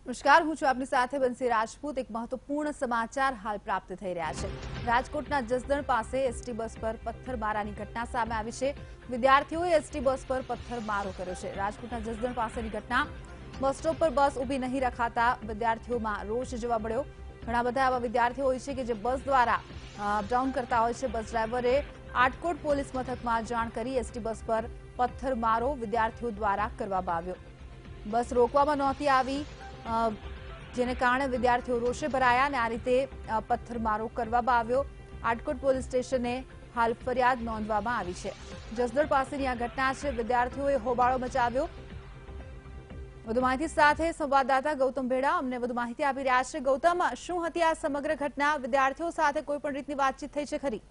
નમસ્કાર, હું છું આપની સાથે બંસી રાજપૂત। એક મહત્વપૂર્ણ સમાચાર હાલ પ્રાપ્ત થઈ રહ્યા છે। રાજકોટના જસદણ પાસે એસટી બસ પર પથ્થરમારાની ઘટના સામે આવી છે। વિદ્યાર્થીઓએ એસટી બસ પર પથ્થરમારો કર્યો છે। રાજકોટના જસદણ પાસેની ઘટના। બસ સ્ટોપ પર બસ ઊભી નહીં રખાતા વિદ્યાર્થીઓમાં રોષ જોવા મળ્યો। ઘણા બધા એવા વિદ્યાર્થીઓ હોય છે કે જે બસ દ્વારા અપડાઉન કરતા હોય છે। બસ ડ્રાઈવરે આટકોટ પોલીસ મથકમાં જાણ કરી એસટી બસ પર પથ્થરમારો વિદ્યાર્થીઓ દ્વારા કરવામાં આવ્યો। બસ રોકવામાં નહોતી આવી, જેને કારણે વિદ્યાર્થીઓ રોષે ભરાયા અને આ રીતે પથ્થરમારો કરવામાં આવ્યો। આટકોટ પોલીસ સ્ટેશને હાલ ફરિયાદ નોંધવામાં આવી છે। જસદણ પાસેની આ ઘટના છે। વિદ્યાર્થીઓએ હોબાળો મચાવ્યો। વધુ માહિતી સાથે સંવાદદાતા ગૌતમ ભેડા અમને વધુ માહિતી આપી રહ્યા છે। ગૌતમ, શું હતી આ સમગ્ર ઘટના? વિદ્યાર્થીઓ સાથે કોઈ પણ રીતની વાતચીત થઈ છે ખરી?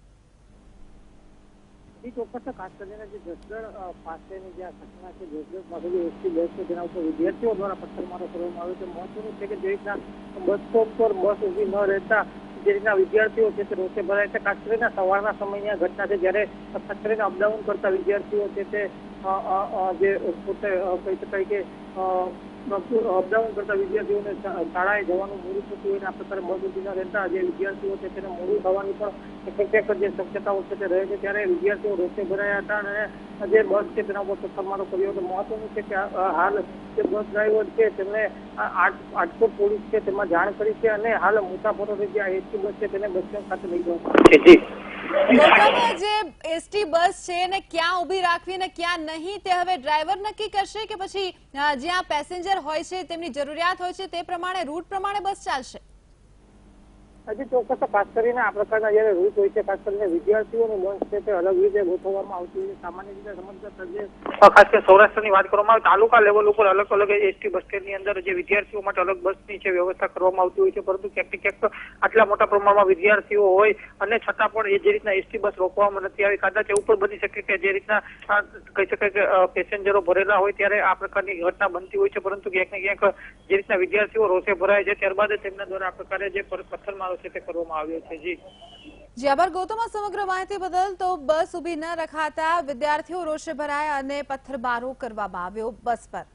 ચોક્કસ ખાસ કરીને જે જસદણ પાસેની જે ઘટના છે, જસદણ પાસે જે એસટી બસ છે તેના ઉપર વિદ્યાર્થીઓ દ્વારા પથ્થરમારો કરવામાં આવ્યો છે। મહત્વનું છે કે જે રીતના બસ સ્ટોપ પર બસ ઊભી ન રહેતા જે રીતના વિદ્યાર્થીઓ છે તે રોષે ભરાય છે। ખાસ કરીને સવારના સમયની આ ઘટના છે, જ્યારે ખાસ કરીને અપડાઉન કરતા વિદ્યાર્થીઓ છે તે જે પોતે કહી શકાય કે અપડાઉન કરતા વિદ્યાર્થીઓને શાળાએ જવાનું મોડું થતું હોય, આ પ્રકારે બસ ઊભી ન રહેતા જે વિદ્યાર્થીઓ છે તેને મોડું થવાની પણ ક્યાંક જે શક્યતાઓ છે તે રહે છે। ત્યારે વિદ્યાર્થીઓ રોષે ભરાયા હતા અને જે બસ છે તેના ઉપર પથ્થરમારો કર્યો હતો। મહત્વનું છે કે હાલ જે બસ ડ્રાઈવર છે તેમને આટકોટ પોલીસ છે તેમાં જાણ કરી છે અને હાલ મુસાફરોની જે એસટી બસ છે તેને બસ સ્ટેન્ડ ખાતે લઈ જવામાં છે। ગૌતમ, જે એસટી બસ છે એને ક્યાં ઊભી રાખવી અને ક્યાં નહીં તે હવે ડ્રાઈવર નક્કી કરશે કે પછી જ્યાં પેસેન્જર હોય છે તેમની જરૂરિયાત હોય છે તે પ્રમાણે રૂટ પ્રમાણે બસ ચાલશે? હજી ચોક્કસ ખાસ કરીને આ પ્રકારના જયારે રૂટ હોય છે, ખાસ કરીને વિદ્યાર્થીઓની બસ છે તે અલગ રીતે ગોઠવવામાં આવતી હોય છે। સામાન્ય રીતે સમગ્ર ખાસ કરીને સૌરાષ્ટ્રની વાત કરવામાં આવે તાલુકા લેવલ ઉપર અલગ અલગ એસટી બસ સ્ટેન્ડની અંદર જે વિદ્યાર્થીઓ માટે અલગ બસની છે વ્યવસ્થા કરવામાં આવતી હોય છે, પરંતુ ક્યાંક ને ક્યાંક આટલા મોટા પ્રમાણમાં વિદ્યાર્થીઓ હોય અને છતાં પણ જે રીતના એસટી બસ રોકવામાં નથી આવી, કદાચ એવું પણ બની શકે કે જે રીતના કહી શકાય કે પેસેન્જરો ભરેલા હોય ત્યારે આ પ્રકારની ઘટના બનતી હોય છે, પરંતુ ક્યાંક ને ક્યાંક જે રીતના વિદ્યાર્થીઓ રોષે ભરાય છે ત્યારબાદ તેમના દ્વારા આ પ્રકારે જે પથ્થરમારો તે કરવામાં આવ્યો છે। જી આભાર ગૌતમ, સમગ્ર માહિતી બદલ। તો બસ ઊભી ન રખાતા વિદ્યાર્થીઓ રોષે ભરાયા અને પથ્થરમારો કરવામાં આવ્યો બસ પર।